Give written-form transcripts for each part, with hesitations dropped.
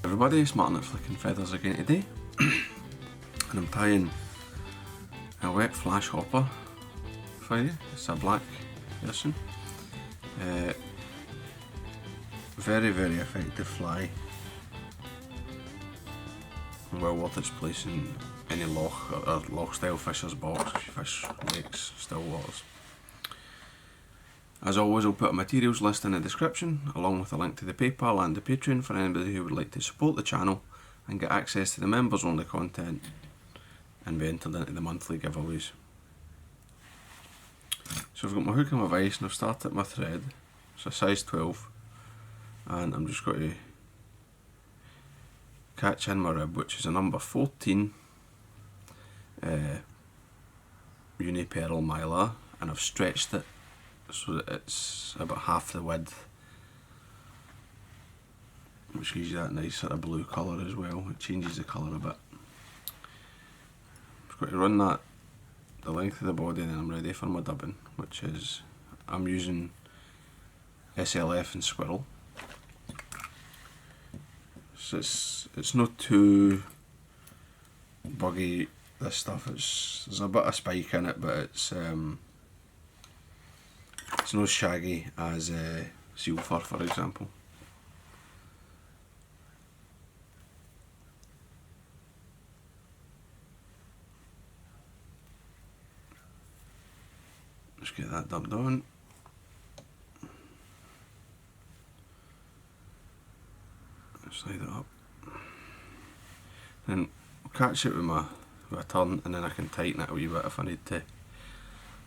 Everybody, it's Martyn at Flicking Feathers again today, and I'm tying a wet flash hopper for you. It's a black version. Very effective fly, well worth its place in any loch or loch style fisher's box if you fish lakes, still waters. As always, I'll put a materials list in the description, along with a link to the PayPal and the Patreon for anybody who would like to support the channel and get access to the members only content and be entered into the monthly giveaways. So I've got my hook and my vise, and I've started my thread. It's a size 12, and I'm just going to catch in my rib, which is a number 14 unipearl mylar, and I've stretched it so that it's about half the width, which gives you that nice sort of blue colour as well. It changes the colour a bit. I'm just going to run that the length of the body, and then I'm ready for my dubbing, which is, I'm using SLF and squirrel. So it's not too buggy, this stuff. There's a bit of spike in it, but it's not as shaggy as seal fur, for example. Just get that dubbed on. Slide it up. Then I'll catch it with a turn, and then I can tighten it a wee bit if I need to.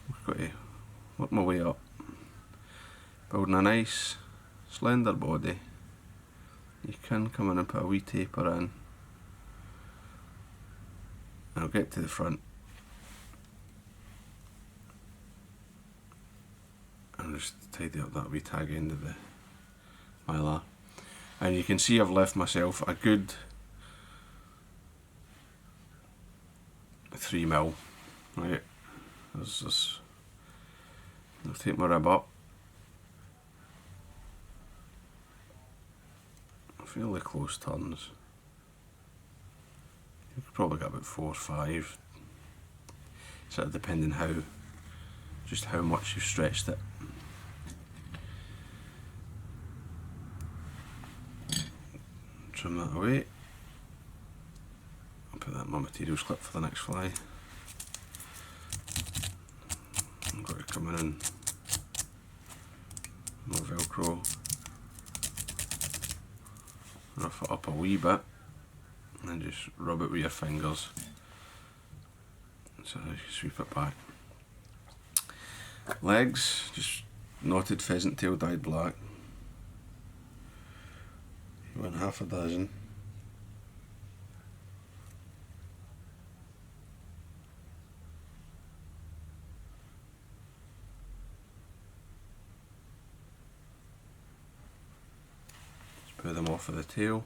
I've got to work my way up. Building a nice slender body. You can come in and put a wee taper in. And I'll get to the front. And just tidy up that wee tag end of the mylar. And you can see I've left myself a good 3mm. Right, there's this. I'll take my rib up. Fairly close turns. You could probably get about 4 or 5. Sort of depending just how much you've stretched it. Trim that away. I'll put that in my materials clip for the next fly. I'm going to come in and more Velcro. Rough it up a wee bit and then just rub it with your fingers so you can sweep it back. Legs, just knotted pheasant tail dyed black. You want half a dozen. Put them off of the tail.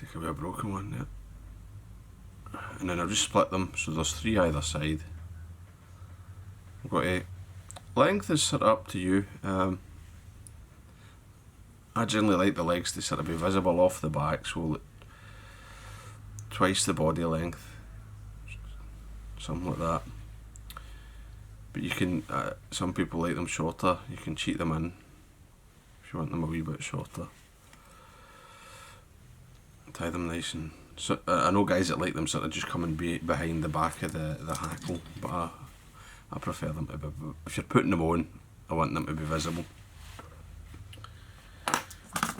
Take away a broken one there. And then I'll just split them so there's 3 either side. I've got a length is sort of up to you. I generally like the legs to sort of be visible off the back, so twice the body length, something like that. But you can, some people like them shorter, you can cheat them in if you want them a wee bit shorter. Tie them nice and, so, I know guys that like them sort of just come and be behind the back of the hackle, but I prefer them to be, if you're putting them on, I want them to be visible.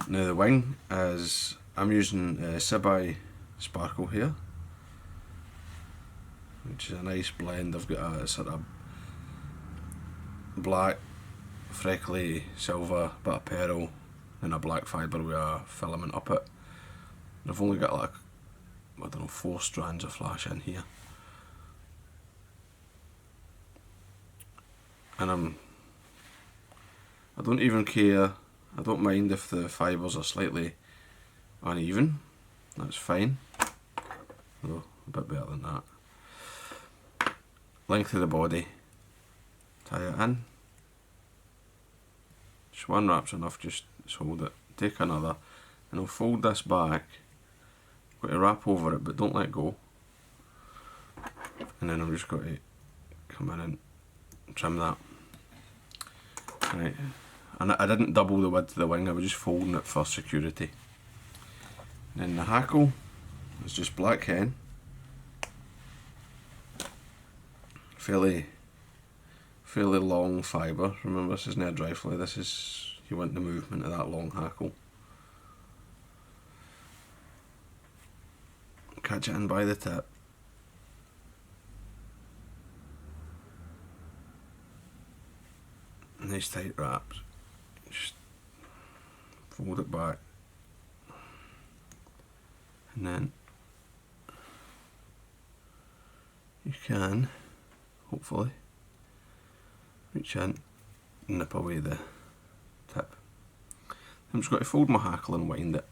Now the wing is, I'm using Sybai sparkle here, which is a nice blend. I've got a sort of black, freckly silver bit of pearl and a black fibre with a filament up it. I've only got like, I don't know, 4 strands of flash in here. And I don't even care. I don't mind if the fibres are slightly uneven, that's fine. though, a bit better than that. Length of the body, tie it in. Just one wrap's enough, just hold it. Take another, and I'll fold this back. Got to wrap over it, but don't let go. And then I'm just got to come in and trim that. Right, and I didn't double the width of the wing, I was just folding it for security. And then the hackle is just black hen. Fairly long fibre. Remember, this isn't a dry fly, this is, you want the movement of that long hackle. Catch it in by the tip. Nice tight wraps. Just fold it back. And then you can, hopefully, reach in and nip away the tip. I'm just going to fold my hackle and wind it.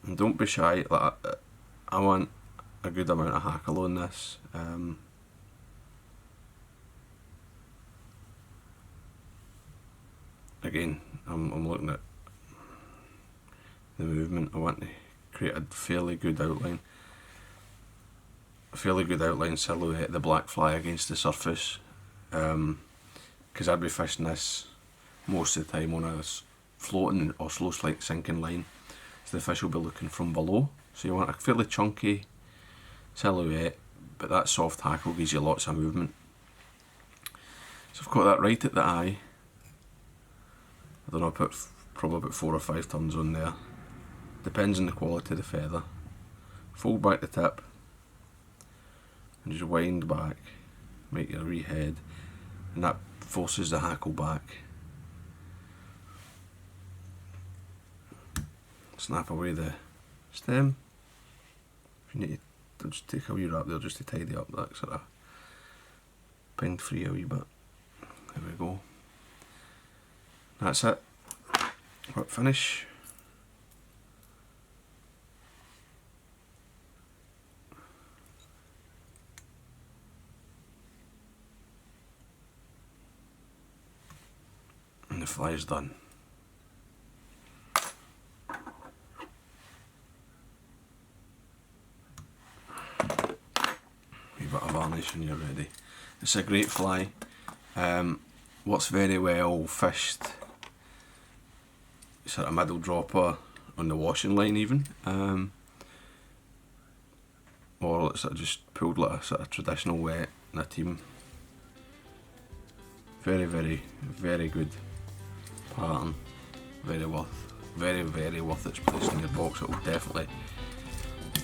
And don't be shy, like, I want a good amount of hackle on this. Again, I'm looking at the movement. I want to create a fairly good outline. A fairly good outline silhouette of the black fly against the surface. Because I'd be fishing this most of the time on a floating or slow sinking line. So the fish will be looking from below. So you want a fairly chunky silhouette, but that soft hackle gives you lots of movement. So I've got that right at the eye. I don't know, I put probably about 4 or 5 turns on there. Depends on the quality of the feather. Fold back the tip and just wind back, make your wee head, and that forces the hackle back. Snap away the stem. If you need to just take a wee wrap there just to tidy up that sort of pinned free a wee bit. There we go. That's it. Quick finish. And the fly is done. Wee bit of varnish and you're ready. It's a great fly. Works very well fished sort of middle dropper on the washing line even, or sort of just pulled like a sort of traditional wet in a team. Very, very, very good pattern. Very worth its place in your box. It will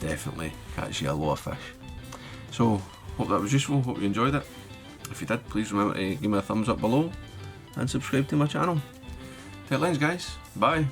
definitely catch you a lot of fish. So hope that was useful. Hope you enjoyed it. If you did, please remember to give me a thumbs up below and subscribe to my channel. Tight lines, guys. Bye.